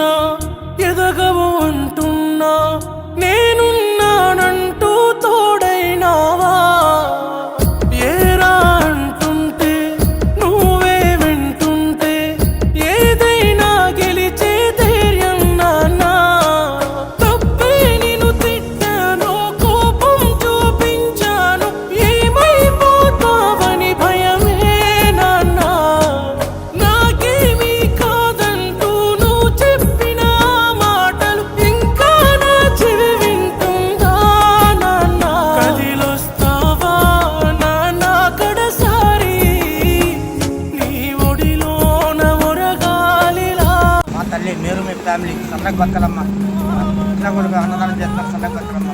ఉన్నా ఎదగవు అంటున్నా నేనున్నానంటూ తోడైనావా ఏరా అంటుంటే నువ్వే వింటుంటే ఏదైనా గెలిచే ధైర్యం నాన్నా తప్పే నిన్ను తిట్టాను కోపం చూపించాను ఏమైపోతావని భయమే నాన్నా నాకేమీ కాదంటూ నువ్వు చెప్పిన మాటలు ఇంకా నా చెవి వింటుందా నాన్నా కదిలొస్తావా నాన్నా కడసారి నీ ఒడిలోన ఒరగాలిలా. మా తల్లి మీరు మీ ఫ్యామిలీ సన్నగ బతకలమ్మ చిన్న కొడుకు అన్నదానం చేస్తారు సన్నగ బతకలమ్మ.